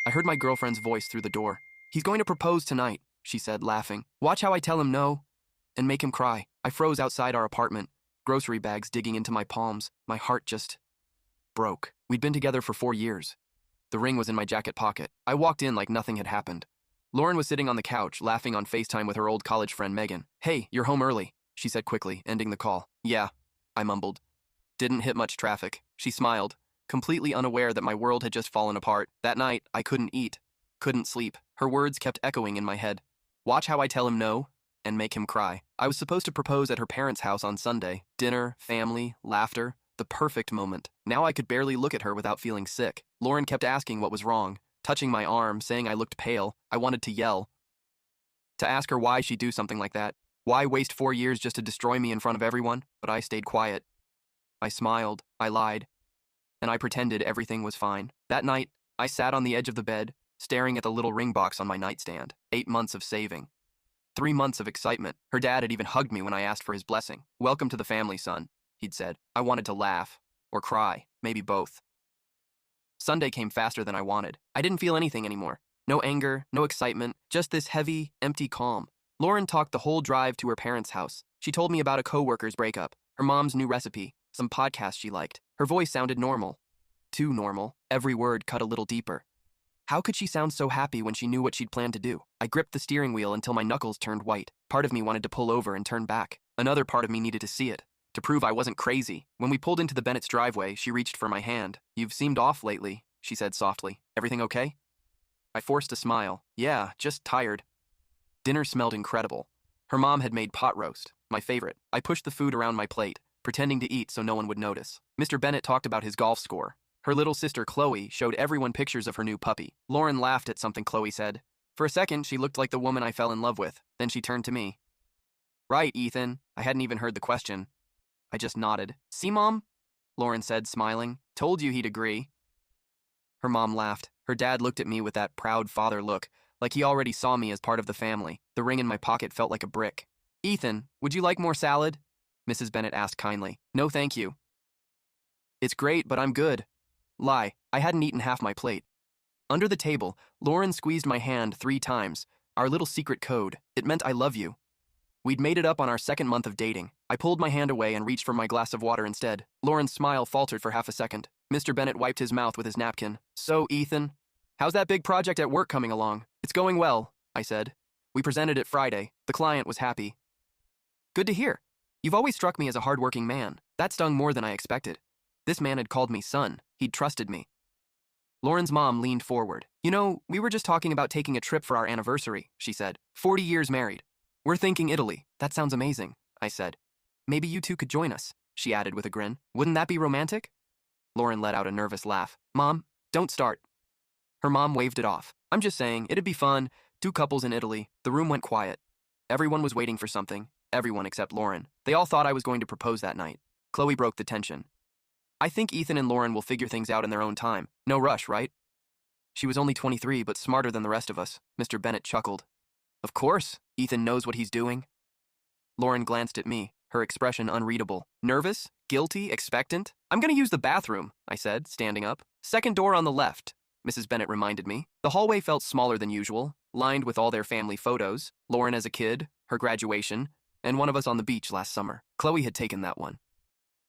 I heard my girlfriend's voice through the door. "He's going to propose tonight," she said, laughing. "Watch how I tell him no and make him cry." I froze outside our apartment, grocery bags digging into my palms. My heart just broke. We'd been together for 4 years. The ring was in my jacket pocket. I walked in like nothing had happened. Lauren was sitting on the couch, laughing on FaceTime with her old college friend Megan. "Hey, you're home early," she said quickly, ending the call. "Yeah," I mumbled. "Didn't hit much traffic." She smiled, completely unaware that my world had just fallen apart. That night, I couldn't eat, couldn't sleep. Her words kept echoing in my head. Watch how I tell him no and make him cry. I was supposed to propose at her parents' house on Sunday. Dinner, family, laughter, the perfect moment. Now I could barely look at her without feeling sick. Lauren kept asking what was wrong, touching my arm, saying I looked pale. I wanted to yell, to ask her why she'd do something like that. Why waste 4 years just to destroy me in front of everyone? But I stayed quiet. I smiled, I lied, and I pretended everything was fine. That night, I sat on the edge of the bed, staring at the little ring box on my nightstand. 8 months of saving. 3 months of excitement. Her dad had even hugged me when I asked for his blessing. "Welcome to the family, son," he'd said. I wanted to laugh, or cry, maybe both. Sunday came faster than I wanted. I didn't feel anything anymore. No anger, no excitement, just this heavy, empty calm. Lauren talked the whole drive to her parents' house. She told me about a coworker's breakup, her mom's new recipe, some podcast she liked. Her voice sounded normal. Too normal. Every word cut a little deeper. How could she sound so happy when she knew what she'd planned to do? I gripped the steering wheel until my knuckles turned white. Part of me wanted to pull over and turn back. Another part of me needed to see it, to prove I wasn't crazy. When we pulled into the Bennett's driveway, she reached for my hand. "You've seemed off lately," she said softly. "Everything okay?" I forced a smile. "Yeah, just tired." Dinner smelled incredible. Her mom had made pot roast, my favorite. I pushed the food around my plate, pretending to eat so no one would notice. Mr. Bennett talked about his golf score. Her little sister, Chloe, showed everyone pictures of her new puppy. Lauren laughed at something Chloe said. For a second, she looked like the woman I fell in love with. Then she turned to me. "Right, Ethan." I hadn't even heard the question. I just nodded. "See, Mom?" Lauren said, smiling. "Told you he'd agree." Her mom laughed. Her dad looked at me with that proud father look, like he already saw me as part of the family. The ring in my pocket felt like a brick. "Ethan, would you like more salad?" Mrs. Bennett asked kindly. "No, thank you." "It's great, but I'm good." Lie, I hadn't eaten half my plate. Under the table, Lauren squeezed my hand 3 times, our little secret code. It meant "I love you." We'd made it up on our 2nd month of dating. I pulled my hand away and reached for my glass of water instead. Lauren's smile faltered for half a second. Mr. Bennett wiped his mouth with his napkin. "So, Ethan, how's that big project at work coming along?" "It's going well," I said. "We presented it Friday. The client was happy." "Good to hear. You've always struck me as a hardworking man." That stung more than I expected. This man had called me son. He'd trusted me. Lauren's mom leaned forward. "You know, we were just talking about taking a trip for our anniversary," she said. 40 years married. "We're thinking Italy." "That sounds amazing," I said. "Maybe you two could join us," she added with a grin. "Wouldn't that be romantic?" Lauren let out a nervous laugh. "Mom, don't start." Her mom waved it off. "I'm just saying, it'd be fun. 2 couples in Italy." The room went quiet. Everyone was waiting for something. Everyone except Lauren. They all thought I was going to propose that night. Chloe broke the tension. "I think Ethan and Lauren will figure things out in their own time. No rush, right?" She was only 23, but smarter than the rest of us. Mr. Bennett chuckled. "Of course, Ethan knows what he's doing." Lauren glanced at me, her expression unreadable. Nervous? Guilty? Expectant? "I'm going to use the bathroom," I said, standing up. "Second door on the left," Mrs. Bennett reminded me. The hallway felt smaller than usual, lined with all their family photos. Lauren as a kid, her graduation, and one of us on the beach last summer. Chloe had taken that one.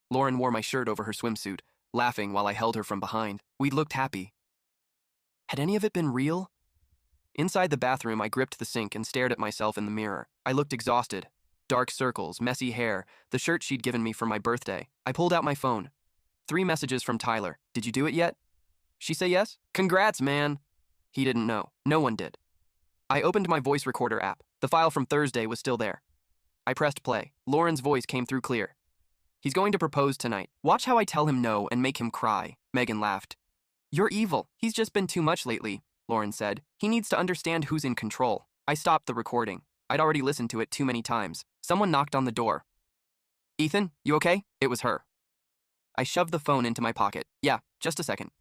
Lauren wore my shirt over her swimsuit, laughing while I held her from behind. We looked happy. Had any of it been real? Inside the bathroom, I gripped the sink and stared at myself in the mirror. I looked exhausted. Dark circles, messy hair, the shirt she'd given me for my birthday. I pulled out my phone. 3 messages from Tyler. "Did you do it yet?" "She say yes?" "Congrats, man." He didn't know. No one did. I opened my voice recorder app. The file from Thursday was still there. I pressed play. Lauren's voice came through clear. "He's going to propose tonight. Watch how I tell him no and make him cry." Megan laughed. "You're evil. He's just been too much lately," Lauren said. "He needs to understand who's in control." I stopped the recording. I'd already listened to it too many times. Someone knocked on the door. "Ethan, you okay?" It was her. I shoved the phone into my pocket. "Yeah, just a second."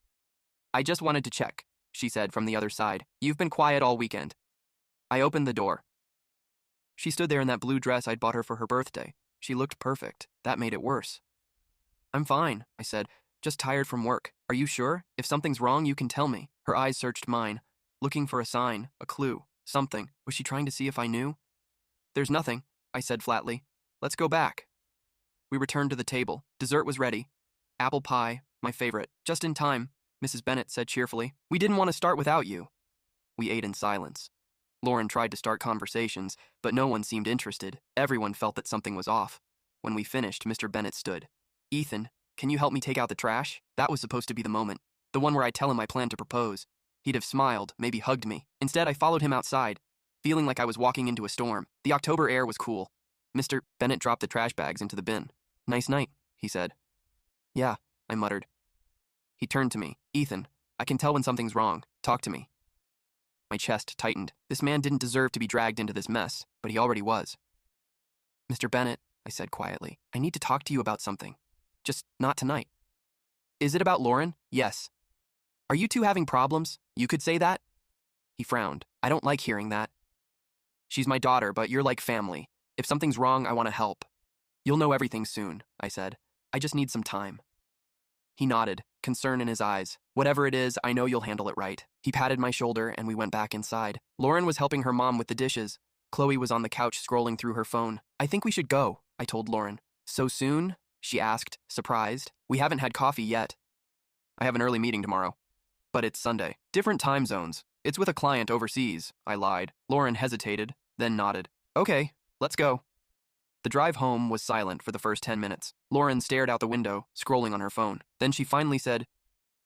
"I just wanted to check," she said from the other side. "You've been quiet all weekend." I opened the door. She stood there in that blue dress I'd bought her for her birthday. She looked perfect. That made it worse. "I'm fine," I said. "Just tired from work. Are you sure? If something's wrong, you can tell me." Her eyes searched mine. looking for a sign, a clue, something. Was she trying to see if I knew? There's nothing, I said flatly. Let's go back. We returned to the table. Dessert was ready. Apple pie, my favorite. Just in time, Mrs. Bennet said cheerfully. We didn't want to start without you. We ate in silence. Lauren tried to start conversations, but no one seemed interested. Everyone felt that something was off. When we finished, Mr. Bennet stood. Ethan, can you help me take out the trash? That was supposed to be the moment. The one where I tell him I plan to propose. He'd have smiled, maybe hugged me. Instead, I followed him outside, feeling like I was walking into a storm. The October air was cool. Mr. Bennet dropped the trash bags into the bin. Nice night, he said. Yeah, I muttered. He turned to me. Ethan, I can tell when something's wrong. Talk to me. My chest tightened. This man didn't deserve to be dragged into this mess, but he already was. Mr. Bennet, I said quietly, I need to talk to you about something. Just not tonight. Is it about Lauren? Yes. Are you two having problems? You could say that? He frowned. I don't like hearing that. She's my daughter, but you're like family. If something's wrong, I want to help. You'll know everything soon, I said. I just need some time. He nodded, concern in his eyes. Whatever it is, I know you'll handle it right. He patted my shoulder and we went back inside. Lauren was helping her mom with the dishes. Chloe was on the couch scrolling through her phone. I think we should go, I told Lauren. So soon? She asked, surprised. We haven't had coffee yet. I have an early meeting tomorrow. But it's Sunday. Different time zones. It's with a client overseas, I lied. Lauren hesitated, then nodded. Okay, let's go. The drive home was silent for the first 10 minutes. Lauren stared out the window, scrolling on her phone. Then she finally said,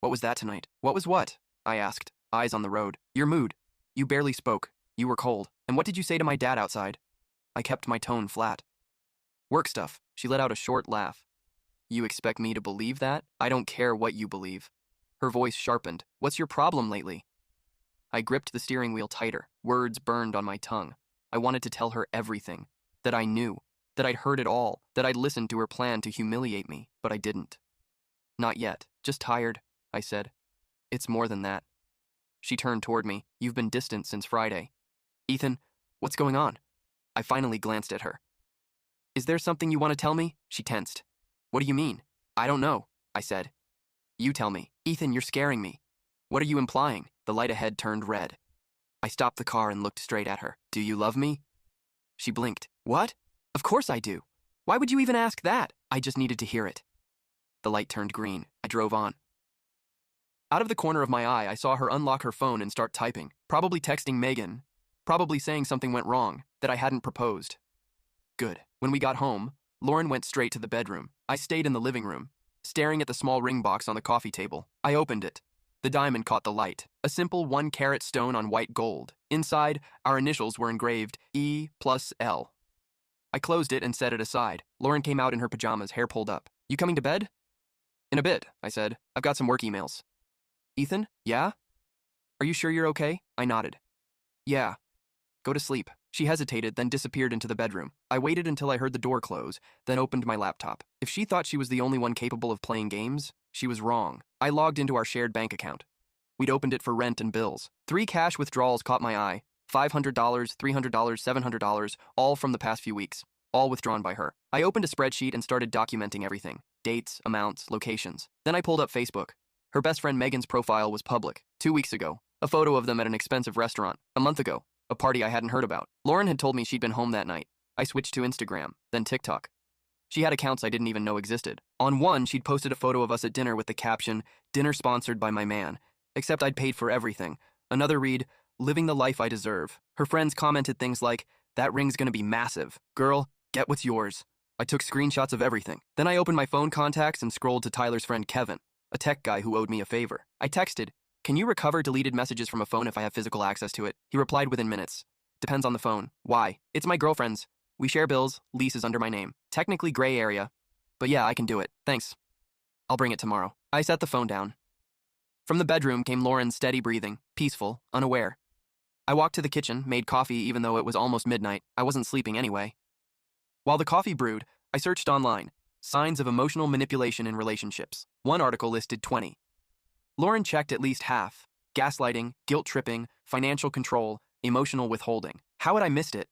What was that tonight? What was what? I asked, eyes on the road. Your mood. You barely spoke. You were cold. And what did you say to my dad outside? I kept my tone flat. Work stuff. She let out a short laugh. You expect me to believe that? I don't care what you believe. Her voice sharpened. What's your problem lately? I gripped the steering wheel tighter. Words burned on my tongue. I wanted to tell her everything. That I knew. That I'd heard it all. That I'd listened to her plan to humiliate me. But I didn't. Not yet. Just tired, I said. It's more than that. She turned toward me. You've been distant since Friday. Ethan, what's going on? I finally glanced at her. Is there something you want to tell me? She tensed. What do you mean? I don't know, I said. You tell me. Ethan, you're scaring me. What are you implying? The light ahead turned red. I stopped the car and looked straight at her. Do you love me? She blinked. What? Of course I do. Why would you even ask that? I just needed to hear it. The light turned green. I drove on. Out of the corner of my eye, I saw her unlock her phone and start typing. Probably texting Megan. Probably saying something went wrong, that I hadn't proposed. Good. When we got home, Lauren went straight to the bedroom. I stayed in the living room, staring at the small ring box on the coffee table. I opened it. The diamond caught the light. A simple 1-carat stone on white gold. Inside, our initials were engraved E+L. I closed it and set it aside. Lauren came out in her pajamas, hair pulled up. You coming to bed? In a bit, I said. I've got some work emails. Ethan? Yeah? Are you sure you're okay? I nodded. Yeah. Go to sleep. She hesitated, then disappeared into the bedroom. I waited until I heard the door close, then opened my laptop. If she thought she was the only one capable of playing games, she was wrong. I logged into our shared bank account. We'd opened it for rent and bills. 3 cash withdrawals caught my eye. $500, $300, $700, all from the past few weeks. All withdrawn by her. I opened a spreadsheet and started documenting everything. Dates, amounts, locations. Then I pulled up Facebook. Her best friend Megan's profile was public. 2 weeks ago. A photo of them at an expensive restaurant. A month ago. A party I hadn't heard about. Lauren had told me she'd been home that night. I switched to Instagram, then TikTok. She had accounts I didn't even know existed. On one, she'd posted a photo of us at dinner with the caption, "Dinner sponsored by my man," except I'd paid for everything. Another read, "Living the life I deserve." Her friends commented things like, "That ring's gonna be massive. Girl, get what's yours." I took screenshots of everything. Then I opened my phone contacts and scrolled to Tyler's friend Kevin, a tech guy who owed me a favor. I texted, "Can you recover deleted messages from a phone if I have physical access to it?" He replied within minutes. "Depends on the phone." Why? It's my girlfriend's. We share bills, lease is under my name. Technically gray area. But yeah, I can do it. Thanks. I'll bring it tomorrow. I set the phone down. From the bedroom came Lauren's steady breathing, peaceful, unaware. I walked to the kitchen, made coffee even though it was almost midnight. I wasn't sleeping anyway. While the coffee brewed, I searched online. Signs of emotional manipulation in relationships. One article listed 20. Lauren checked at least half. Gaslighting, guilt-tripping, financial control, emotional withholding. How had I missed it?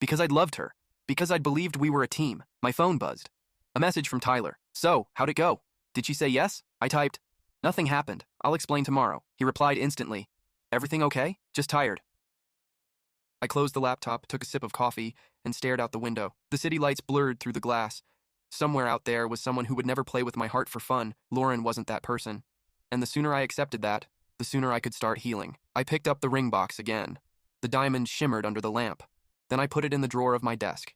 Because I'd loved her. Because I'd believed we were a team. My phone buzzed. A message from Tyler. "So, how'd it go? Did she say yes?" I typed, "Nothing happened. I'll explain tomorrow." He replied instantly, Everything okay? Just tired. I closed the laptop, took a sip of coffee, and stared out the window. The city lights blurred through the glass. Somewhere out there was someone who would never play with my heart for fun. Lauren wasn't that person. And the sooner I accepted that, the sooner I could start healing. I picked up the ring box again. The diamond shimmered under the lamp. Then I put it in the drawer of my desk.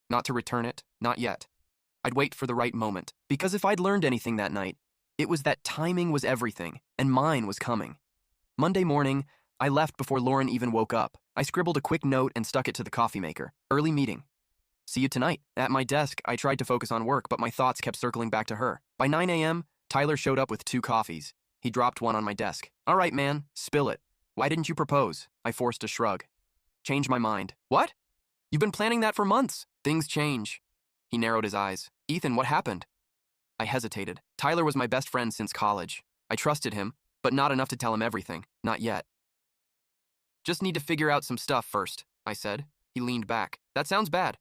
Not to return it, not yet. I'd wait for the right moment. Because if I'd learned anything that night, it was that timing was everything, and mine was coming. Monday morning, I left before Lauren even woke up. I scribbled a quick note and stuck it to the coffee maker. Early meeting. See you tonight. At my desk, I tried to focus on work, but my thoughts kept circling back to her. By 9 a.m., Tyler showed up with 2 coffees. He dropped one on my desk. All right, man, spill it. Why didn't you propose? I forced a shrug. Change my mind. What? You've been planning that for months. Things change. He narrowed his eyes. Ethan, what happened? I hesitated. Tyler was my best friend since college. I trusted him, but not enough to tell him everything. Not yet. Just need to figure out some stuff first, I said. He leaned back. That sounds bad.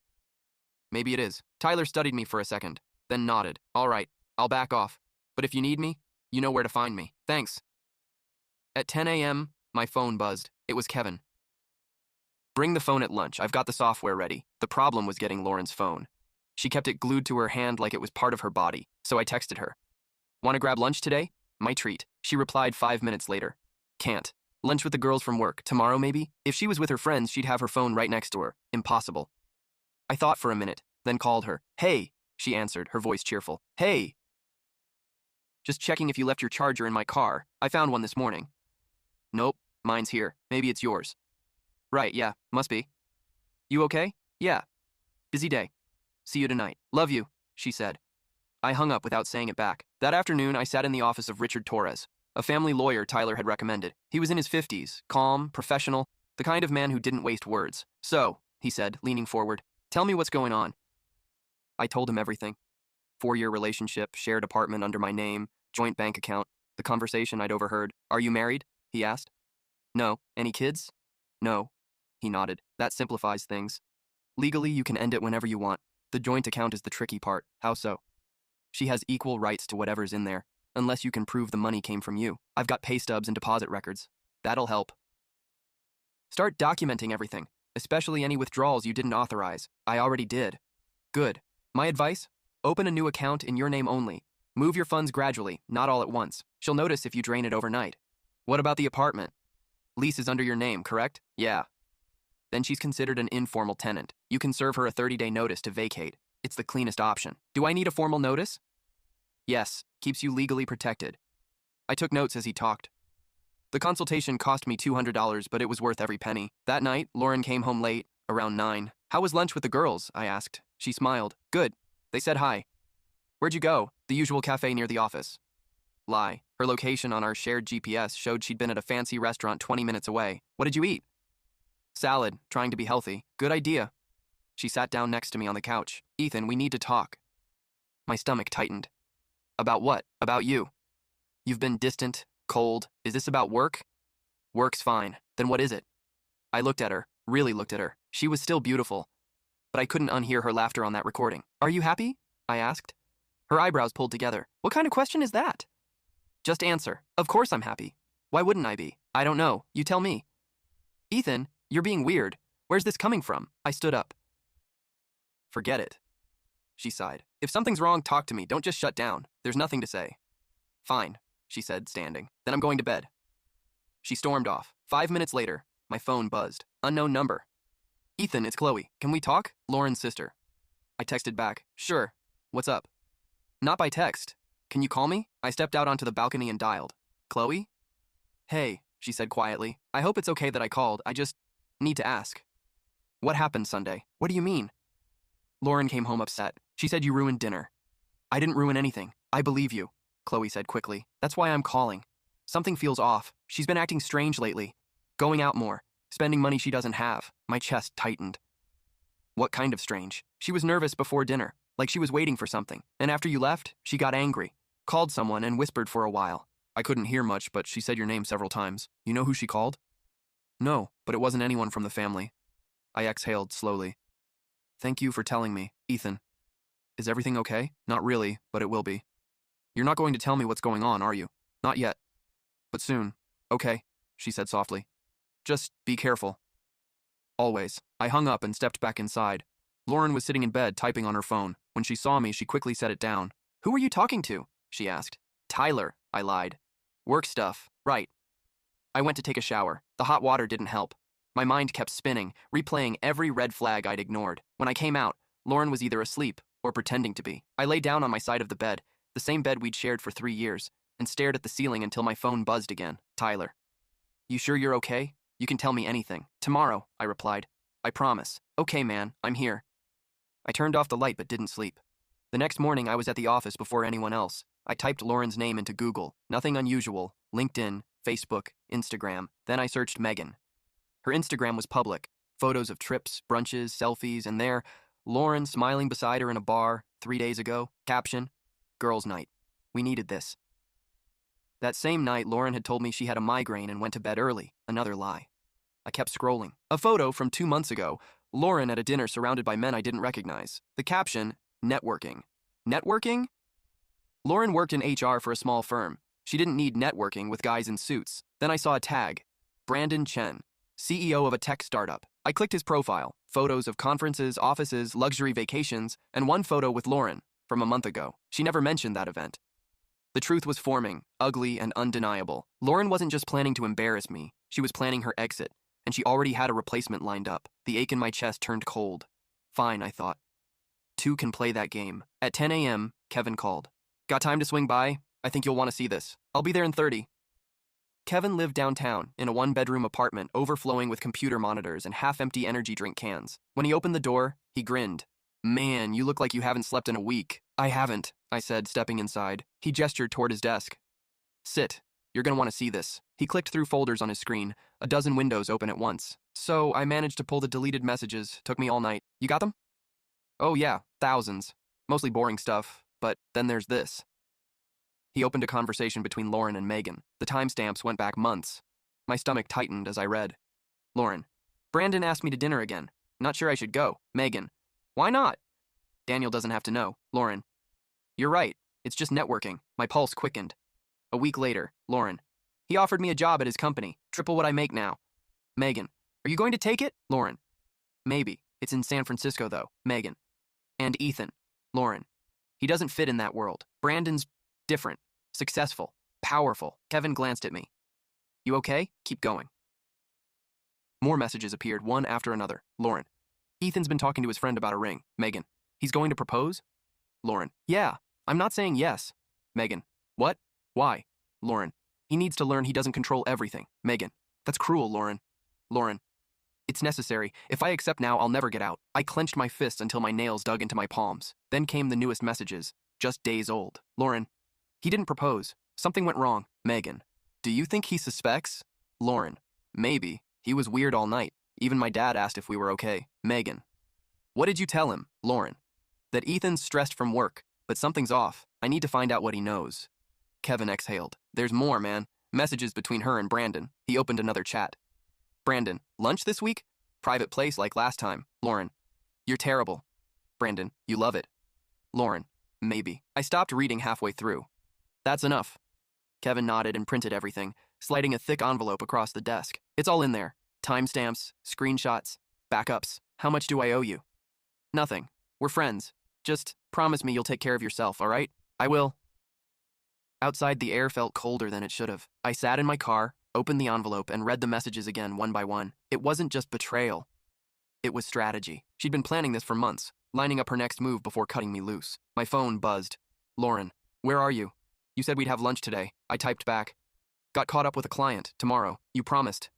Maybe it is. Tyler studied me for a second, then nodded. All right, I'll back off. But if you need me, you know where to find me. Thanks. At 10 a.m., my phone buzzed. It was Kevin. Bring the phone at lunch. I've got the software ready. The problem was getting Lauren's phone. She kept it glued to her hand like it was part of her body, so I texted her. Want to grab lunch today? My treat. She replied 5 minutes later. Can't. Lunch with the girls from work. Tomorrow, maybe? If she was with her friends, she'd have her phone right next to her. Impossible. I thought for a minute, then called her. Hey, she answered, her voice cheerful. Hey. Just checking if you left your charger in my car. I found one this morning. Nope, mine's here. Maybe it's yours. Right, yeah, must be. You okay? Yeah. Busy day. See you tonight. Love you, she said. I hung up without saying it back. That afternoon, I sat in the office of Richard Torres, a family lawyer Tyler had recommended. He was in his 50s, calm, professional, the kind of man who didn't waste words. So, he said, leaning forward, tell me what's going on. I told him everything. 4-year relationship, shared apartment under my name, joint bank account, the conversation I'd overheard. Are you married? He asked. No. Any kids? No. He nodded. That simplifies things. Legally, you can end it whenever you want. The joint account is the tricky part. How so? She has equal rights to whatever's in there, unless you can prove the money came from you. I've got pay stubs and deposit records. That'll help. Start documenting everything, especially any withdrawals you didn't authorize. I already did. Good. My advice? Open a new account in your name only. Move your funds gradually, not all at once. She'll notice if you drain it overnight. What about the apartment? Lease is under your name, correct? Yeah. Then she's considered an informal tenant. You can serve her a 30-day notice to vacate. It's the cleanest option. Do I need a formal notice? Yes, keeps you legally protected. I took notes as he talked. The consultation cost me $200, but it was worth every penny. That night, Lauren came home late, around 9. How was lunch with the girls? I asked. She smiled. Good. They said hi. Where'd you go? The usual cafe near the office. Lie. Her location on our shared GPS showed she'd been at a fancy restaurant 20 minutes away. What did you eat? Salad, trying to be healthy. Good idea. She sat down next to me on the couch. Ethan, we need to talk. My stomach tightened. About what? About you. You've been distant, cold. Is this about work? Work's fine. Then what is it? I looked at her, really looked at her. She was still beautiful, but I couldn't unhear her laughter on that recording. Are you happy? I asked. Her eyebrows pulled together. What kind of question is that? Just answer. Of course I'm happy. Why wouldn't I be? I don't know. You tell me. Ethan, you're being weird. Where's this coming from? I stood up. Forget it. She sighed. If something's wrong, talk to me. Don't just shut down. There's nothing to say. Fine, she said, standing. Then I'm going to bed. She stormed off. 5 minutes later, my phone buzzed. Unknown number. Ethan, it's Chloe. Can we talk? Lauren's sister. I texted back. Sure. What's up? Not by text. Can you call me? I stepped out onto the balcony and dialed. Chloe? Hey, she said quietly. I hope it's okay that I called. I just need to ask. What happened Sunday? What do you mean? Lauren came home upset. She said you ruined dinner. I didn't ruin anything. I believe you, Chloe said quickly. That's why I'm calling. Something feels off. She's been acting strange lately. Going out more. Spending money she doesn't have. My chest tightened. What kind of strange? She was nervous before dinner, like she was waiting for something. And after you left, she got angry. Called someone and whispered for a while. I couldn't hear much, but she said your name several times. You know who she called? No, but it wasn't anyone from the family. I exhaled slowly. Thank you for telling me, Ethan. Is everything okay? Not really, but it will be. You're not going to tell me what's going on, are you? Not yet. But soon. Okay, she said softly. Just be careful. Always. I hung up and stepped back inside. Lauren was sitting in bed typing on her phone. When she saw me, she quickly set it down. Who are you talking to? She asked. Tyler, I lied. Work stuff, right. I went to take a shower. The hot water didn't help. My mind kept spinning, replaying every red flag I'd ignored. When I came out, Lauren was either asleep or pretending to be. I lay down on my side of the bed, the same bed we'd shared for 3 years, and stared at the ceiling until my phone buzzed again. Tyler. You sure you're okay? You can tell me anything. Tomorrow, I replied. I promise. Okay, man, I'm here. I turned off the light but didn't sleep. The next morning, I was at the office before anyone else. I typed Lauren's name into Google. Nothing unusual. LinkedIn, Facebook, Instagram. Then I searched Megan. Her Instagram was public. Photos of trips, brunches, selfies, and there, Lauren smiling beside her in a bar 3 days ago. Caption, girls' night. We needed this. That same night, Lauren had told me she had a migraine and went to bed early. Another lie. I kept scrolling. A photo from 2 months ago. Lauren at a dinner surrounded by men I didn't recognize. The caption, networking. Networking? Lauren worked in HR for a small firm. She didn't need networking with guys in suits. Then I saw a tag. Brandon Chen, CEO of a tech startup. I clicked his profile. Photos of conferences, offices, luxury vacations, and one photo with Lauren from a month ago. She never mentioned that event. The truth was forming, ugly and undeniable. Lauren wasn't just planning to embarrass me. She was planning her exit, and she already had a replacement lined up. The ache in my chest turned cold. Fine, I thought. Two can play that game. At 10 a.m., Kevin called. Got time to swing by? I think you'll want to see this. I'll be there in 30. Kevin lived downtown in a one-bedroom apartment overflowing with computer monitors and half-empty energy drink cans. When he opened the door, he grinned. Man, you look like you haven't slept in a week. I haven't, I said, stepping inside. He gestured toward his desk. Sit. You're going to want to see this. He clicked through folders on his screen, a dozen windows open at once. So I managed to pull the deleted messages. Took me all night. You got them? Oh yeah, thousands. Mostly boring stuff, but then there's this. He opened a conversation between Lauren and Megan. The timestamps went back months. My stomach tightened as I read. Lauren. Brandon asked me to dinner again. Not sure I should go. Megan. Why not? Daniel doesn't have to know. Lauren. You're right. It's just networking. My pulse quickened. A week later, Lauren. He offered me a job at his company. Triple what I make now. Megan. Are you going to take it? Lauren. Maybe. It's in San Francisco, though. Megan. And Ethan. Lauren. He doesn't fit in that world. Brandon's different. Successful. Powerful. Kevin glanced at me. You okay? Keep going. More messages appeared, one after another. Lauren. Ethan's been talking to his friend about a ring. Megan. He's going to propose? Lauren. Yeah. I'm not saying yes. Megan. What? Why? Lauren. He needs to learn he doesn't control everything. Megan. That's cruel, Lauren. Lauren. It's necessary. If I accept now, I'll never get out. I clenched my fists until my nails dug into my palms. Then came the newest messages, just days old. Lauren. He didn't propose. Something went wrong. Megan. Do you think he suspects? Lauren. Maybe. He was weird all night. Even my dad asked if we were okay. Megan. What did you tell him? Lauren. That Ethan's stressed from work, but something's off. I need to find out what he knows. Kevin exhaled. There's more, man. Messages between her and Brandon. He opened another chat. Brandon. Lunch this week? Private place like last time. Lauren. You're terrible. Brandon. You love it. Lauren. Maybe. I stopped reading halfway through. That's enough. Kevin nodded and printed everything, sliding a thick envelope across the desk. It's all in there. Timestamps, screenshots, backups. How much do I owe you? Nothing. We're friends. Just promise me you'll take care of yourself, all right? I will. Outside, the air felt colder than it should have. I sat in my car, opened the envelope, and read the messages again one by one. It wasn't just betrayal. It was strategy. She'd been planning this for months, lining up her next move before cutting me loose. My phone buzzed. Lauren, where are you? You said we'd have lunch today. I typed back. Got caught up with a client. Tomorrow. You promised.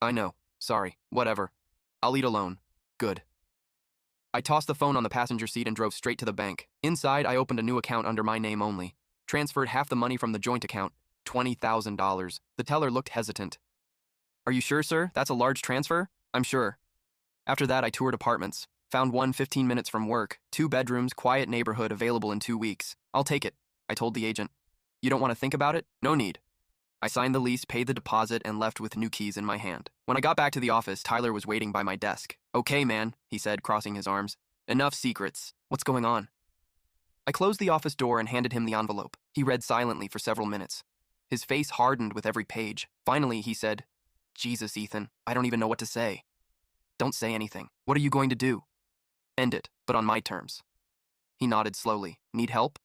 I know. Sorry. Whatever. I'll eat alone. Good. I tossed the phone on the passenger seat and drove straight to the bank. Inside, I opened a new account under my name only. Transferred half the money from the joint account, $20,000. The teller looked hesitant. Are you sure, sir? That's a large transfer? I'm sure. After that, I toured apartments. Found one 15 minutes from work, 2 bedrooms, quiet neighborhood available in 2 weeks. I'll take it, I told the agent. You don't want to think about it? No need. I signed the lease, paid the deposit, and left with new keys in my hand. When I got back to the office, Tyler was waiting by my desk. Okay, man, he said, crossing his arms. Enough secrets. What's going on? I closed the office door and handed him the envelope. He read silently for several minutes. His face hardened with every page. Finally, he said, Jesus, Ethan, I don't even know what to say. Don't say anything. What are you going to do? End it, but on my terms. He nodded slowly. Need help?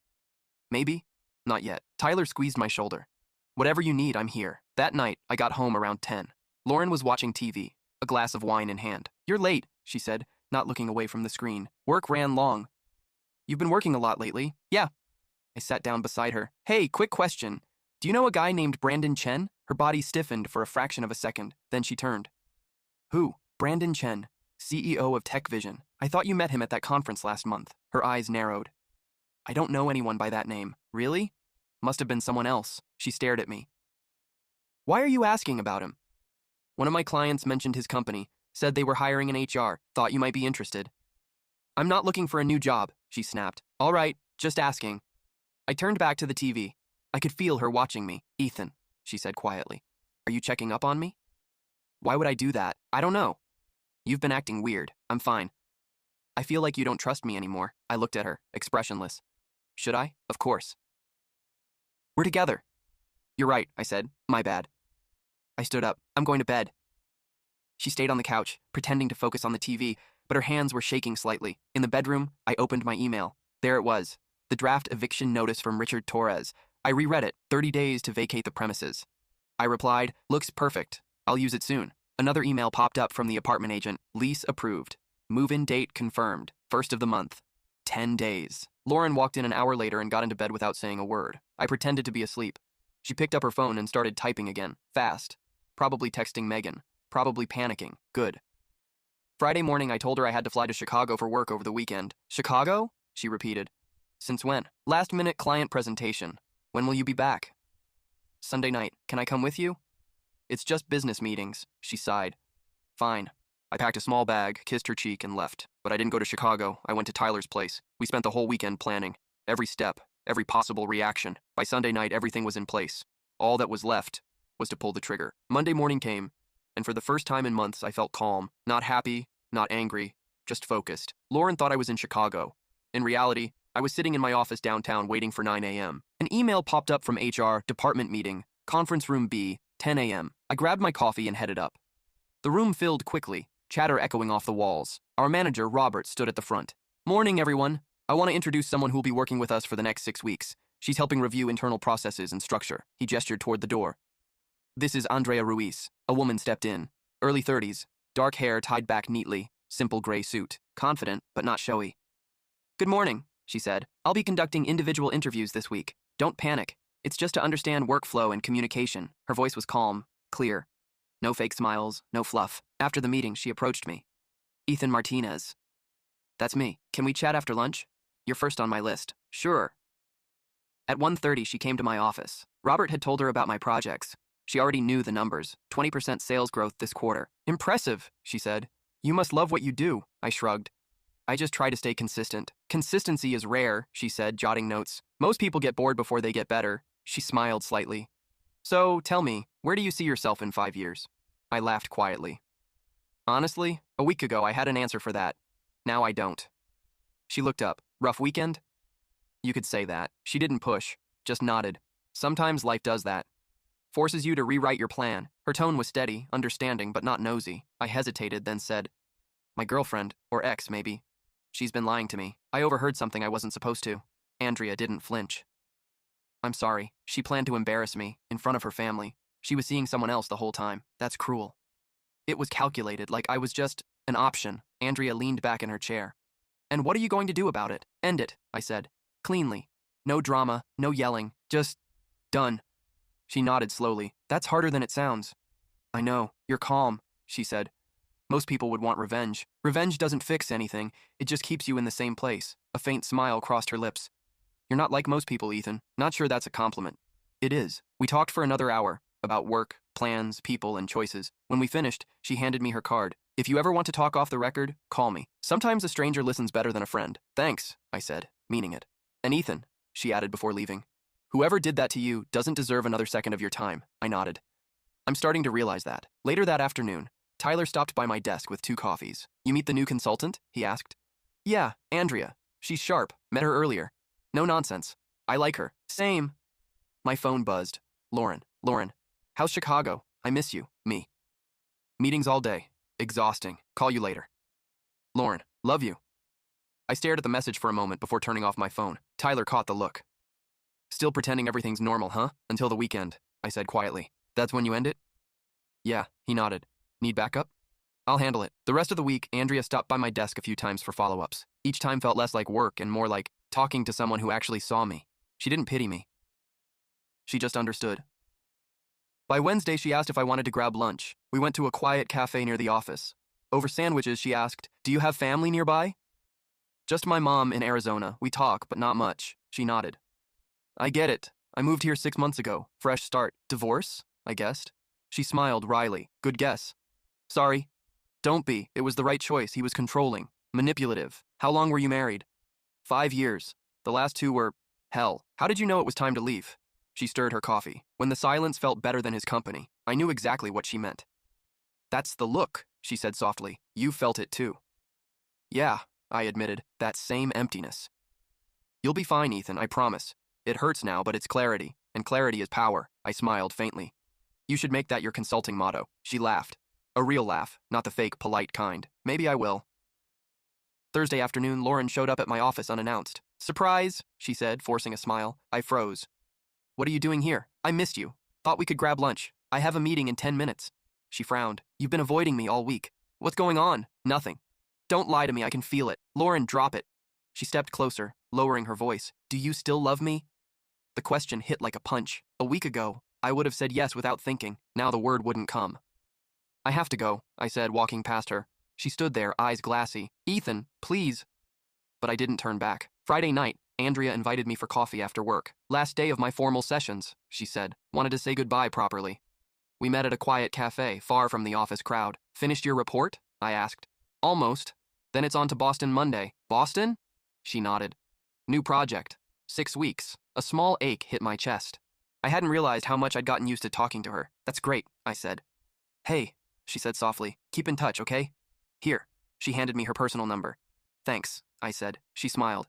Maybe? Not yet. Tyler squeezed my shoulder. Whatever you need, I'm here. That night, I got home around 10. Lauren was watching TV, a glass of wine in hand. You're late, she said, not looking away from the screen. Work ran long. You've been working a lot lately? Yeah. I sat down beside her. Hey, quick question. Do you know a guy named Brandon Chen? Her body stiffened for a fraction of a second. Then she turned. Who? Brandon Chen, CEO of TechVision. I thought you met him at that conference last month. Her eyes narrowed. I don't know anyone by that name. Really? Must have been someone else. She stared at me. Why are you asking about him? One of my clients mentioned his company, said they were hiring an HR, thought you might be interested. I'm not looking for a new job, she snapped. All right, just asking. I turned back to the TV. I could feel her watching me. Ethan, she said quietly. Are you checking up on me? Why would I do that? I don't know. You've been acting weird. I'm fine. I feel like you don't trust me anymore. I looked at her, expressionless. Should I? Of course. We're together. You're right, I said. My bad. I stood up. I'm going to bed. She stayed on the couch, pretending to focus on the TV, but her hands were shaking slightly. In the bedroom, I opened my email. There it was. The draft eviction notice from Richard Torres. I reread it. 30 days to vacate the premises. I replied, looks perfect. I'll use it soon. Another email popped up from the apartment agent. Lease approved. Move-in date confirmed. 1st of the month. 10 days. Lauren walked in an hour later and got into bed without saying a word. I pretended to be asleep. She picked up her phone and started typing again. Fast. Probably texting Megan. Probably panicking. Good. Friday morning, I told her I had to fly to Chicago for work over the weekend. Chicago? She repeated. Since when? Last-minute client presentation. When will you be back? Sunday night. Can I come with you? It's just business meetings, she sighed. Fine. I packed a small bag, kissed her cheek, and left. But I didn't go to Chicago. I went to Tyler's place. We spent the whole weekend planning. Every step, every possible reaction. By Sunday night, everything was in place. All that was left was to pull the trigger. Monday morning came, and for the first time in months, I felt calm. Not happy, not angry, just focused. Lauren thought I was in Chicago. In reality, I was sitting in my office downtown waiting for 9 a.m. An email popped up from HR, department meeting, conference room B, 10 a.m. I grabbed my coffee and headed up. The room filled quickly, chatter echoing off the walls. Our manager, Robert, stood at the front. Morning, everyone. I want to introduce someone who will be working with us for the next 6 weeks. She's helping review internal processes and structure. He gestured toward the door. This is Andrea Ruiz. A woman stepped in. Early 30s, dark hair tied back neatly, simple gray suit. Confident, but not showy. Good morning, she said. I'll be conducting individual interviews this week. Don't panic. It's just to understand workflow and communication. Her voice was calm, clear. No fake smiles, no fluff. After the meeting, she approached me. Ethan Martinez. That's me. Can we chat after lunch? You're first on my list. Sure. At 1:30, she came to my office. Robert had told her about my projects. She already knew the numbers. 20% sales growth this quarter. Impressive, she said. You must love what you do. I shrugged. I just try to stay consistent. Consistency is rare, she said, jotting notes. Most people get bored before they get better. She smiled slightly. So, tell me, where do you see yourself in 5 years? I laughed quietly. Honestly, a week ago I had an answer for that. Now I don't. She looked up. Rough weekend? You could say that. She didn't push, just nodded. Sometimes life does that. Forces you to rewrite your plan. Her tone was steady, understanding, but not nosy. I hesitated, then said, my girlfriend, or ex, maybe. She's been lying to me. I overheard something I wasn't supposed to. Andrea didn't flinch. I'm sorry. She planned to embarrass me, in front of her family. She was seeing someone else the whole time. That's cruel. It was calculated, like I was just an option. Andrea leaned back in her chair. And what are you going to do about it? End it, I said. Cleanly. No drama, no yelling. Just done. She nodded slowly. That's harder than it sounds. I know. You're calm, she said. Most people would want revenge. Revenge doesn't fix anything. It just keeps you in the same place. A faint smile crossed her lips. You're not like most people, Ethan. Not sure that's a compliment. It is. We talked for another hour. About work, plans, people, and choices. When we finished, she handed me her card. If you ever want to talk off the record, call me. Sometimes a stranger listens better than a friend. Thanks, I said, meaning it. And Ethan, she added before leaving. Whoever did that to you doesn't deserve another second of your time. I nodded. I'm starting to realize that. Later that afternoon, Tyler stopped by my desk with 2 coffees. You meet the new consultant? He asked. Yeah, Andrea. She's sharp. Met her earlier. No nonsense. I like her. Same. My phone buzzed. Lauren, how's Chicago? I miss you. Me. Meetings all day. Exhausting. Call you later. Lauren, love you. I stared at the message for a moment before turning off my phone. Tyler caught the look. Still pretending everything's normal, huh? Until the weekend, I said quietly. That's when you end it? Yeah, he nodded. Need backup? I'll handle it. The rest of the week, Andrea stopped by my desk a few times for follow-ups. Each time felt less like work and more like talking to someone who actually saw me. She didn't pity me. She just understood. By Wednesday, she asked if I wanted to grab lunch. We went to a quiet cafe near the office. Over sandwiches, she asked, "Do you have family nearby?" Just my mom in Arizona. We talk, but not much. She nodded. I get it. I moved here 6 months ago. Fresh start. Divorce? I guessed. She smiled wryly. Good guess. Sorry. Don't be. It was the right choice. He was controlling. Manipulative. How long were you married? 5 years. The last 2 were hell. How did you know it was time to leave? She stirred her coffee. When the silence felt better than his company, I knew exactly what she meant. That's the look, she said softly. You felt it too. Yeah, I admitted. That same emptiness. You'll be fine, Ethan, I promise. It hurts now, but it's clarity, and clarity is power. I smiled faintly. You should make that your consulting motto. She laughed. A real laugh, not the fake, polite kind. Maybe I will. Thursday afternoon, Lauren showed up at my office unannounced. Surprise, she said, forcing a smile. I froze. What are you doing here? I missed you. Thought we could grab lunch. I have a meeting in 10 minutes. She frowned. You've been avoiding me all week. What's going on? Nothing. Don't lie to me, I can feel it. Lauren, drop it. She stepped closer, lowering her voice. Do you still love me? The question hit like a punch. A week ago, I would have said yes without thinking. Now the word wouldn't come. I have to go, I said, walking past her. She stood there, eyes glassy. Ethan, please. But I didn't turn back. Friday night, Andrea invited me for coffee after work. Last day of my formal sessions, she said. Wanted to say goodbye properly. We met at a quiet cafe, far from the office crowd. Finished your report? I asked. Almost. Then it's on to Boston Monday. Boston? She nodded. New project. 6 weeks. A small ache hit my chest. I hadn't realized how much I'd gotten used to talking to her. That's great, I said. Hey, she said softly. Keep in touch, okay? Here. She handed me her personal number. Thanks, I said. She smiled.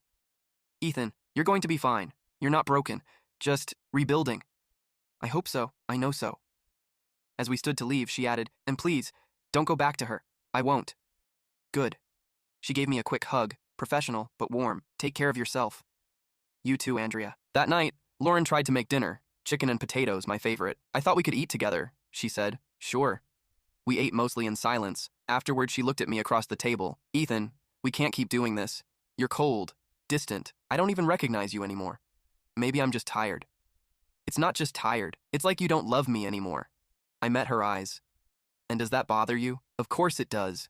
Ethan, you're going to be fine. You're not broken. Just rebuilding. I hope so. I know so. As we stood to leave, she added, and please, don't go back to her. I won't. Good. She gave me a quick hug, professional but warm. Take care of yourself. You too, Andrea. That night, Lauren tried to make dinner. Chicken and potatoes, my favorite. I thought we could eat together, she said. Sure. We ate mostly in silence. Afterward, she looked at me across the table. Ethan, we can't keep doing this. You're cold, distant. I don't even recognize you anymore. Maybe I'm just tired. It's not just tired. It's like you don't love me anymore. I met her eyes. And does that bother you? Of course it does.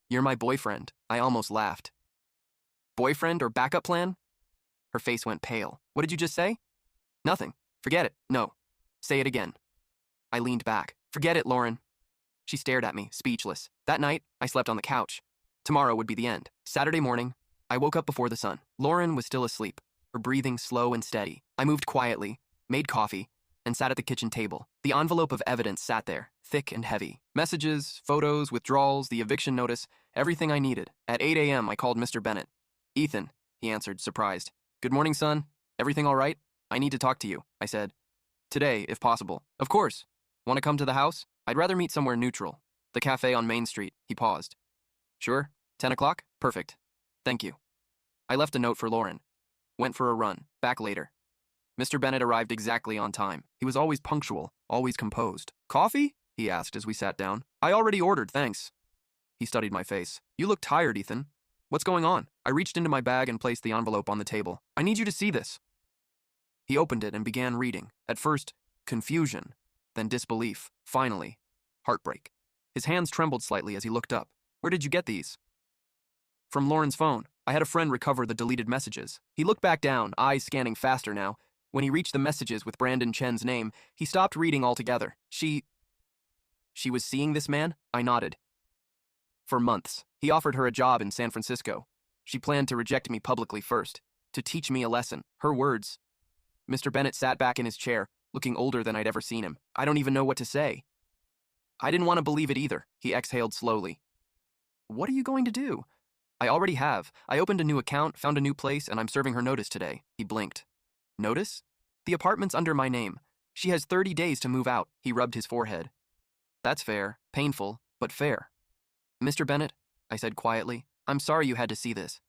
You're my boyfriend. I almost laughed. Boyfriend or backup plan? Her face went pale. What did you just say? Nothing. Forget it. No. Say it again. I leaned back. Forget it, Lauren. She stared at me, speechless. That night, I slept on the couch. Tomorrow would be the end. Saturday morning, I woke up before the sun. Lauren was still asleep, her breathing slow and steady. I moved quietly, made coffee, and sat at the kitchen table. The envelope of evidence sat there, thick and heavy. Messages, photos, withdrawals, the eviction notice, everything I needed. At 8 a.m., I called Mr. Bennett. Ethan, he answered, surprised. Good morning, son. Everything all right? I need to talk to you, I said. Today, if possible. Of course. Want to come to the house? I'd rather meet somewhere neutral. The cafe on Main Street. He paused. Sure. 10 o'clock? Perfect. Thank you. I left a note for Lauren. Went for a run. Back later. Mr. Bennett arrived exactly on time. He was always punctual, always composed. Coffee? He asked as we sat down. I already ordered, thanks. He studied my face. You look tired, Ethan. What's going on? I reached into my bag and placed the envelope on the table. I need you to see this. He opened it and began reading. At first, confusion, then disbelief. Finally, heartbreak. His hands trembled slightly as he looked up. Where did you get these? From Lauren's phone. I had a friend recover the deleted messages. He looked back down, eyes scanning faster now. When he reached the messages with Brandon Chen's name, he stopped reading altogether. She was seeing this man? I nodded. For months, he offered her a job in San Francisco. She planned to reject me publicly first, to teach me a lesson. Her words. Mr. Bennett sat back in his chair, looking older than I'd ever seen him. I don't even know what to say. I didn't want to believe it either. He exhaled slowly. What are you going to do? I already have. I opened a new account, found a new place, and I'm serving her notice today. He blinked. Notice? The apartment's under my name. She has 30 days to move out. He rubbed his forehead. That's fair. Painful, but fair. Mr. Bennett, I said quietly, I'm sorry you had to see this.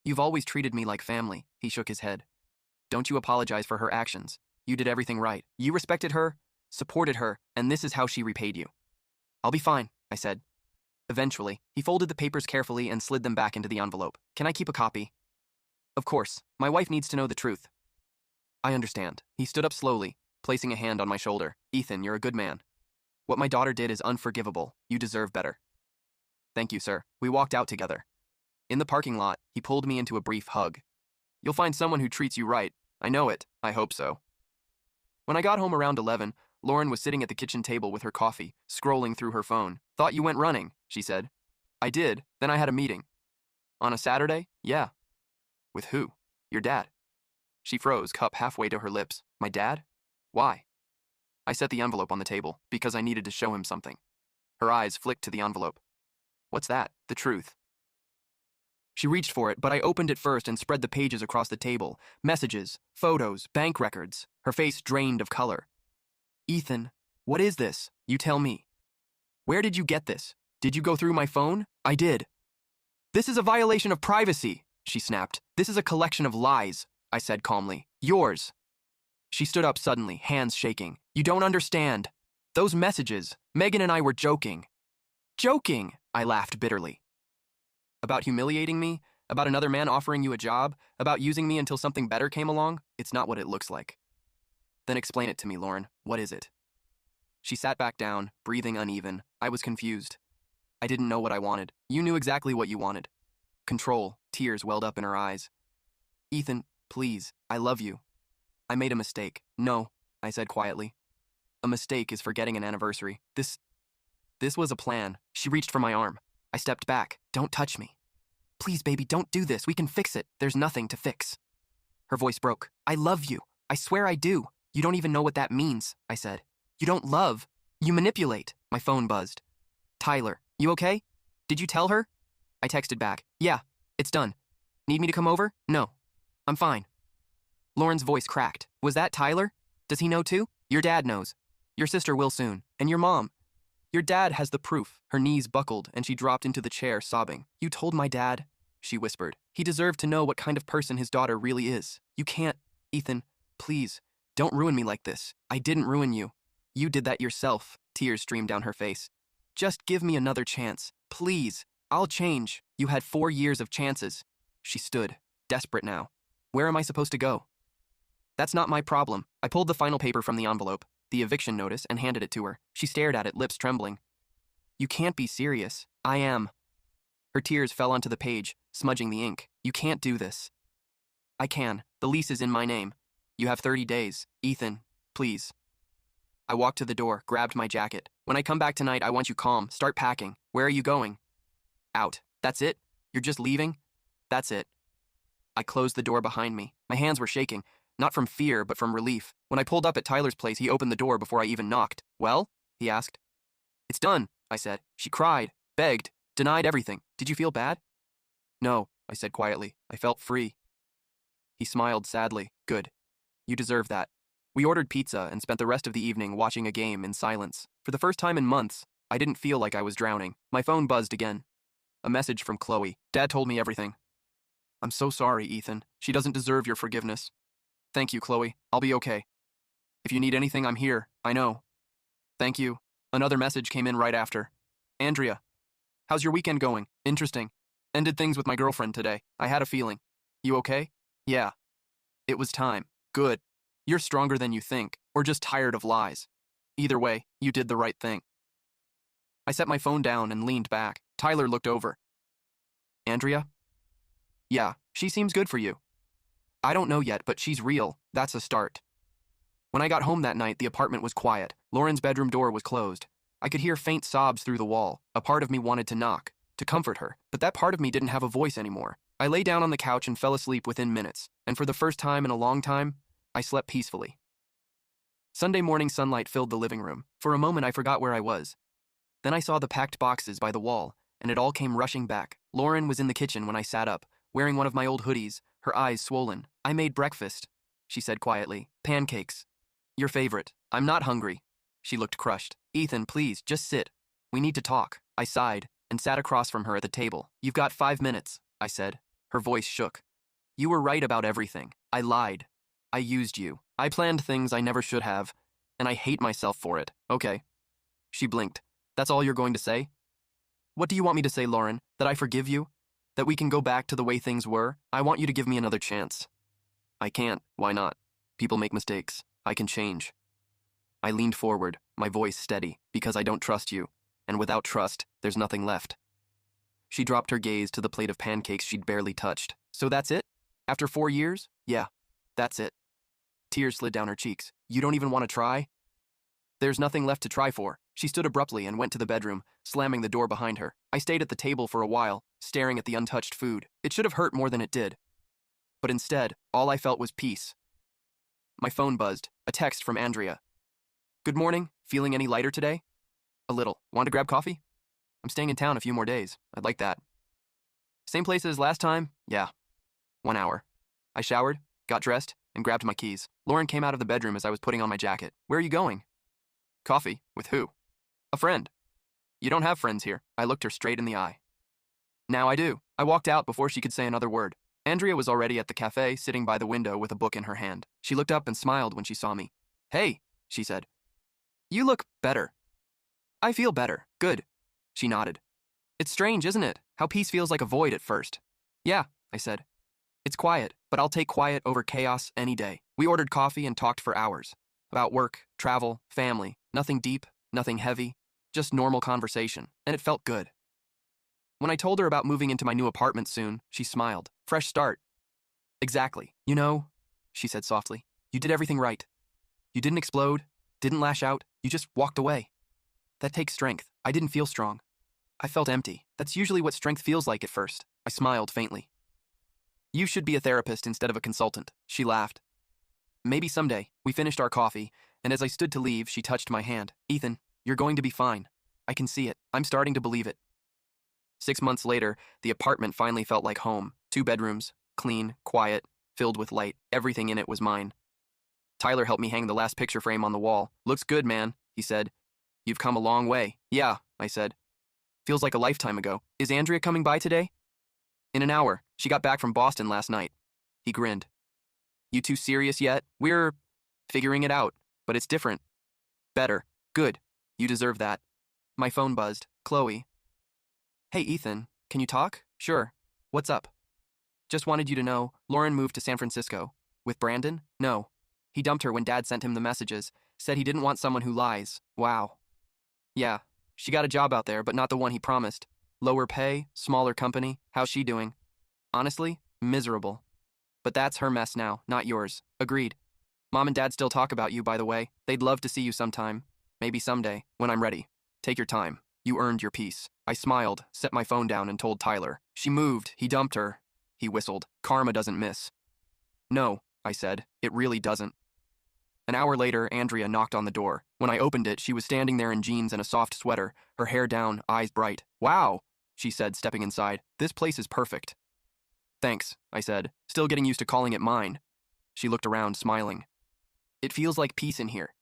You've always treated me like family. He shook his head. Don't you apologize for her actions. You did everything right. You respected her, supported her, and this is how she repaid you. I'll be fine, I said. Eventually, he folded the papers carefully and slid them back into the envelope. Can I keep a copy? Of course. My wife needs to know the truth. I understand. He stood up slowly, placing a hand on my shoulder. Ethan, you're a good man. What my daughter did is unforgivable. You deserve better. Thank you, sir. We walked out together. In the parking lot, he pulled me into a brief hug. You'll find someone who treats you right. I know it. I hope so. When I got home around 11, Lauren was sitting at the kitchen table with her coffee, scrolling through her phone. Thought you went running, she said. I did. Then I had a meeting. On a Saturday? Yeah. With who? Your dad. She froze, cup halfway to her lips. My dad? Why? I set the envelope on the table, because I needed to show him something. Her eyes flicked to the envelope. What's that? The truth. She reached for it, but I opened it first and spread the pages across the table. Messages, photos, bank records. Her face drained of color. Ethan, what is this? You tell me. Where did you get this? Did you go through my phone? I did. This is a violation of privacy, she snapped. This is a collection of lies, I said calmly. Yours. She stood up suddenly, hands shaking. You don't understand. Those messages, Megan and I were joking. Joking, I laughed bitterly. About humiliating me? About another man offering you a job? About using me until something better came along? It's not what it looks like. Then explain it to me, Lauren. What is it? She sat back down, breathing uneven. I was confused. I didn't know what I wanted. You knew exactly what you wanted. Control. Tears welled up in her eyes. Ethan, please, I love you. I made a mistake. No, I said quietly. A mistake is forgetting an anniversary. This was a plan. She reached for my arm. I stepped back. Don't touch me. Please, baby, don't do this. We can fix it. There's nothing to fix. Her voice broke. I love you. I swear I do. You don't even know what that means, I said. You don't love. You manipulate. My phone buzzed. Tyler, you okay? Did you tell her? I texted back. Yeah, it's done. Need me to come over? No. I'm fine. Lauren's voice cracked. Was that Tyler? Does he know too? Your dad knows. Your sister will soon. And your mom. Your dad has the proof. Her knees buckled and she dropped into the chair, sobbing. You told my dad, she whispered. He deserved to know what kind of person his daughter really is. You can't. Ethan, please, don't ruin me like this. I didn't ruin you. You did that yourself. Tears streamed down her face. Just give me another chance. Please. I'll change. You had 4 years of chances. She stood, desperate now. Where am I supposed to go? That's not my problem. I pulled the final paper from the envelope, the eviction notice, and handed it to her. She stared at it, lips trembling. You can't be serious. I am. Her tears fell onto the page, smudging the ink. You can't do this. I can. The lease is in my name. You have 30 days. Ethan, please. I walked to the door, grabbed my jacket. When I come back tonight, I want you calm. Start packing. Where are you going? Out. That's it? You're just leaving? That's it. I closed the door behind me. My hands were shaking, not from fear, but from relief. When I pulled up at Tyler's place, he opened the door before I even knocked. Well? He asked. It's done, I said. She cried, begged, denied everything. Did you feel bad? No, I said quietly. I felt free. He smiled sadly. Good. You deserve that. We ordered pizza and spent the rest of the evening watching a game in silence. For the first time in months, I didn't feel like I was drowning. My phone buzzed again. A message from Chloe. Dad told me everything. I'm so sorry, Ethan. She doesn't deserve your forgiveness. Thank you, Chloe. I'll be okay. If you need anything, I'm here. I know. Thank you. Another message came in right after. Andrea, how's your weekend going? Interesting. Ended things with my girlfriend today. I had a feeling. You okay? Yeah. It was time. Good. You're stronger than you think, or just tired of lies. Either way, you did the right thing. I set my phone down and leaned back. Tyler looked over. Andrea? Yeah, she seems good for you. I don't know yet, but she's real. That's a start. When I got home that night, the apartment was quiet. Lauren's bedroom door was closed. I could hear faint sobs through the wall. A part of me wanted to knock, to comfort her, but that part of me didn't have a voice anymore. I lay down on the couch and fell asleep within minutes, and for the first time in a long time, I slept peacefully. Sunday morning sunlight filled the living room. For a moment, I forgot where I was. Then I saw the packed boxes by the wall, and it all came rushing back. Lauren was in the kitchen when I sat up, wearing one of my old hoodies, her eyes swollen. I made breakfast, she said quietly. Pancakes. Your favorite. I'm not hungry. She looked crushed. Ethan, please, just sit. We need to talk. I sighed and sat across from her at the table. You've got 5 minutes, I said. Her voice shook. You were right about everything. I lied. I used you. I planned things I never should have, and I hate myself for it. Okay. She blinked. That's all you're going to say? What do you want me to say, Lauren? That I forgive you? That we can go back to the way things were? I want you to give me another chance. I can't. Why not? People make mistakes. I can change. I leaned forward, my voice steady, because I don't trust you, and without trust, there's nothing left. She dropped her gaze to the plate of pancakes she'd barely touched. So that's it? After 4 years? Yeah, that's it. Tears slid down her cheeks. You don't even want to try? There's nothing left to try for. She stood abruptly and went to the bedroom, slamming the door behind her. I stayed at the table for a while, staring at the untouched food. It should have hurt more than it did. But instead, all I felt was peace. My phone buzzed, a text from Andrea. Good morning, feeling any lighter today? A little. Want to grab coffee? I'm staying in town a few more days. I'd like that. Same place as last time? Yeah. 1 hour. I showered, got dressed, and grabbed my keys. Lauren came out of the bedroom as I was putting on my jacket. Where are you going? Coffee. With who? A friend. You don't have friends here. I looked her straight in the eye. Now I do. I walked out before she could say another word. Andrea was already at the cafe, sitting by the window with a book in her hand. She looked up and smiled when she saw me. Hey, she said. You look better. I feel better. Good. She nodded. It's strange, isn't it? How peace feels like a void at first. Yeah, I said. It's quiet, but I'll take quiet over chaos any day. We ordered coffee and talked for hours. About work, travel, family. Nothing deep, nothing heavy. Just normal conversation, and it felt good. When I told her about moving into my new apartment soon, she smiled. Fresh start. Exactly. You know, she said softly, you did everything right. You didn't explode, didn't lash out, you just walked away. That takes strength. I didn't feel strong. I felt empty. That's usually what strength feels like at first. I smiled faintly. You should be a therapist instead of a consultant, she laughed. Maybe someday. We finished our coffee, and as I stood to leave, she touched my hand. Ethan, you're going to be fine. I can see it. I'm starting to believe it. 6 months later, the apartment finally felt like home. 2 bedrooms, clean, quiet, filled with light. Everything in it was mine. Tyler helped me hang the last picture frame on the wall. Looks good, man, he said. You've come a long way. Yeah, I said. Feels like a lifetime ago. Is Andrea coming by today? In an hour. She got back from Boston last night. He grinned. You two serious yet? We're figuring it out, but it's different. Better. Good. You deserve that. My phone buzzed. Chloe. Hey, Ethan, can you talk? Sure. What's up? Just wanted you to know, Lauren moved to San Francisco. With Brandon? No. He dumped her when Dad sent him the messages. Said he didn't want someone who lies. Wow. Yeah. She got a job out there, but not the one he promised. Lower pay, smaller company. How's she doing? Honestly, miserable. But that's her mess now, not yours. Agreed. Mom and Dad still talk about you, by the way. They'd love to see you sometime. Maybe someday, when I'm ready. Take your time. You earned your peace. I smiled, set my phone down, and told Tyler. She moved. He dumped her. He whistled. Karma doesn't miss. No, I said. It really doesn't. An hour later, Andrea knocked on the door. When I opened it, she was standing there in jeans and a soft sweater, her hair down, eyes bright. Wow, she said, stepping inside. This place is perfect. Thanks, I said, still getting used to calling it mine. She looked around, smiling. It feels like peace in here.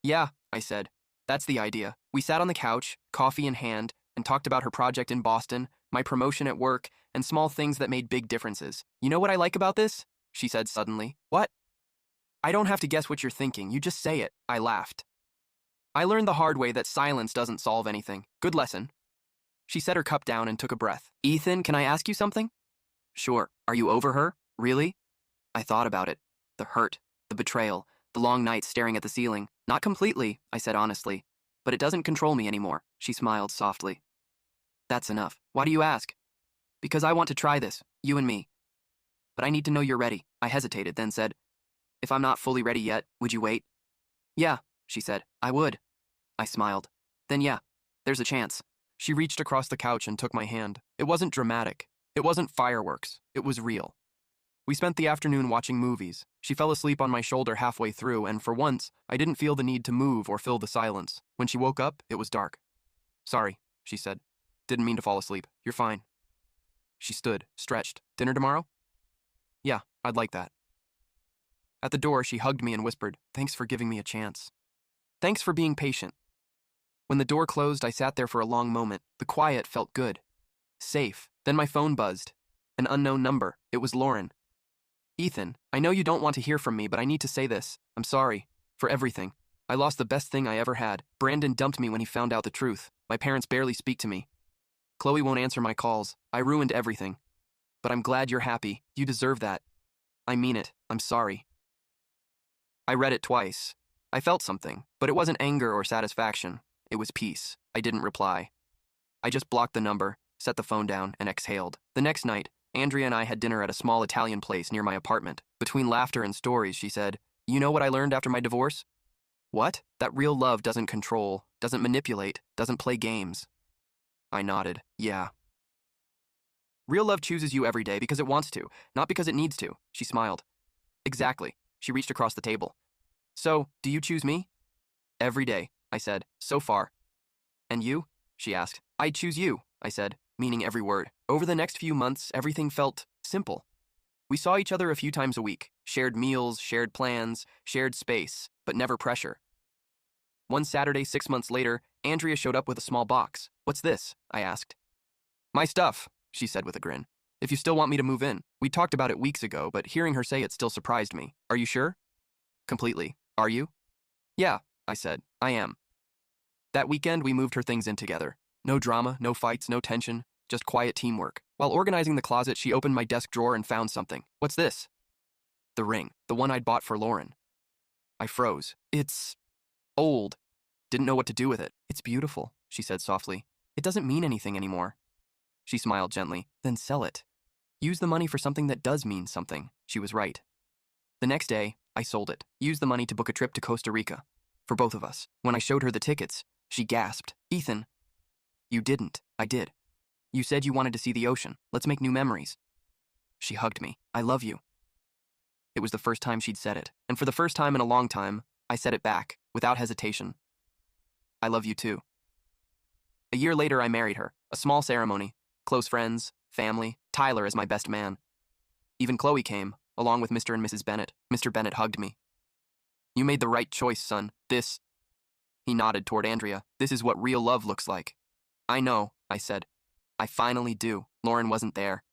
Yeah, I said. That's the idea. We sat on the couch, coffee in hand, and talked about her project in Boston, my promotion at work, and small things that made big differences. You know what I like about this? She said suddenly. What? I don't have to guess what you're thinking. You just say it. I laughed. I learned the hard way that silence doesn't solve anything. Good lesson. She set her cup down and took a breath. Ethan, can I ask you something? Sure. Are you over her? Really? I thought about it. The hurt, the betrayal, the long nights staring at the ceiling. Not completely, I said honestly. But it doesn't control me anymore. She smiled softly. That's enough. Why do you ask? Because I want to try this, you and me. But I need to know you're ready. I hesitated, then said, if I'm not fully ready yet, would you wait? Yeah, she said. I would. I smiled. Then yeah, there's a chance. She reached across the couch and took my hand. It wasn't dramatic. It wasn't fireworks. It was real. We spent the afternoon watching movies. She fell asleep on my shoulder halfway through, and for once, I didn't feel the need to move or fill the silence. When she woke up, it was dark. Sorry, she said. Didn't mean to fall asleep. You're fine. She stood, stretched. Dinner tomorrow? Yeah, I'd like that. At the door, she hugged me and whispered, "Thanks for giving me a chance. Thanks for being patient." When the door closed, I sat there for a long moment. The quiet felt good. Safe. Then my phone buzzed. An unknown number. It was Lauren. "Ethan, I know you don't want to hear from me, but I need to say this. I'm sorry. For everything. I lost the best thing I ever had. Brandon dumped me when he found out the truth. My parents barely speak to me. Chloe won't answer my calls. I ruined everything. But I'm glad you're happy. You deserve that. I mean it. I'm sorry." I read it twice. I felt something, but it wasn't anger or satisfaction. It was peace. I didn't reply. I just blocked the number, set the phone down, and exhaled. The next night, Andrea and I had dinner at a small Italian place near my apartment. Between laughter and stories, she said, "You know what I learned after my divorce?" "What?" "That real love doesn't control, doesn't manipulate, doesn't play games." I nodded. "Yeah." "Real love chooses you every day because it wants to, not because it needs to." She smiled. "Exactly." She reached across the table. "So, do you choose me?" "Every day," I said, "so far." "And you?" she asked. "I choose you," I said, meaning every word. Over the next few months, everything felt simple. We saw each other a few times a week, shared meals, shared plans, shared space, but never pressure. One Saturday, 6 months later, Andrea showed up with a small box. "What's this?" I asked. "My stuff," she said with a grin. "If you still want me to move in." We talked about it weeks ago, but hearing her say it still surprised me. "Are you sure?" "Completely. Are you?" "Yeah," I said. "I am." That weekend, we moved her things in together. No drama, no fights, no tension, just quiet teamwork. While organizing the closet, she opened my desk drawer and found something. "What's this?" "The ring, the one I'd bought for Lauren." I froze. "It's old." Didn't know what to do with it. "It's beautiful," she said softly. "It doesn't mean anything anymore." She smiled gently. "Then sell it. Use the money for something that does mean something." She was right. The next day, I sold it. Used the money to book a trip to Costa Rica. For both of us. When I showed her the tickets, she gasped. "Ethan." "You didn't. I did. You said you wanted to see the ocean. Let's make new memories." She hugged me. "I love you." It was the first time she'd said it. And for the first time in a long time, I said it back, without hesitation. "I love you too." A year later, I married her. A small ceremony. Close friends, family, Tyler as my best man. Even Chloe came, along with Mr. and Mrs. Bennett. Mr. Bennett hugged me. "You made the right choice, son. This..." He nodded toward Andrea. "This is what real love looks like." "I know," I said. "I finally do." Lauren wasn't there.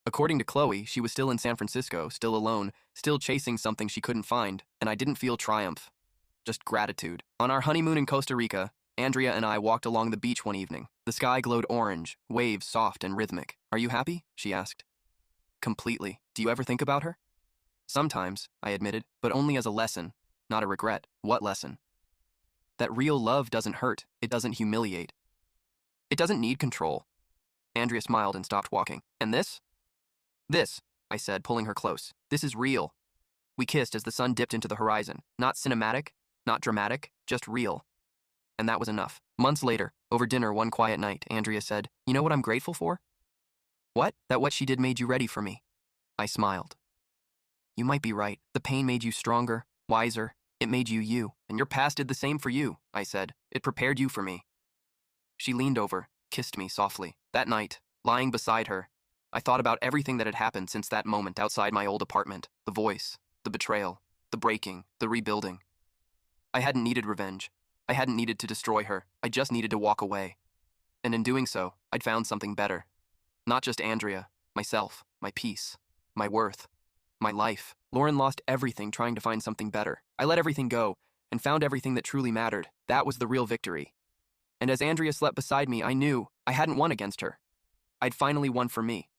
According to Chloe, she was still in San Francisco, still alone, still chasing something she couldn't find, and I didn't feel triumph. Just gratitude. On our honeymoon in Costa Rica, Andrea and I walked along the beach one evening. The sky glowed orange, waves soft and rhythmic. "Are you happy?" she asked. "Completely. Do you ever think about her?" "Sometimes," I admitted, "but only as a lesson, not a regret." "What lesson?" "That real love doesn't hurt. It doesn't humiliate. It doesn't need control." Andrea smiled and stopped walking. "And this?" "This," I said, pulling her close. "This is real." We kissed as the sun dipped into the horizon. Not cinematic, not dramatic, just real. And that was enough. Months later, over dinner one quiet night, Andrea said, "You know what I'm grateful for?" "What?" "That what she did made you ready for me." I smiled. "You might be right. The pain made you stronger, wiser. It made you you. And your past did the same for you," I said. "It prepared you for me." She leaned over, kissed me softly. That night, lying beside her, I thought about everything that had happened since that moment outside my old apartment. The voice, the betrayal, the breaking, the rebuilding. I hadn't needed revenge. I hadn't needed to destroy her. I just needed to walk away. And in doing so, I'd found something better. Not just Andrea, myself, my peace, my worth, my life. Lauren lost everything trying to find something better. I let everything go and found everything that truly mattered. That was the real victory. And as Andrea slept beside me, I knew I hadn't won against her. I'd finally won for me.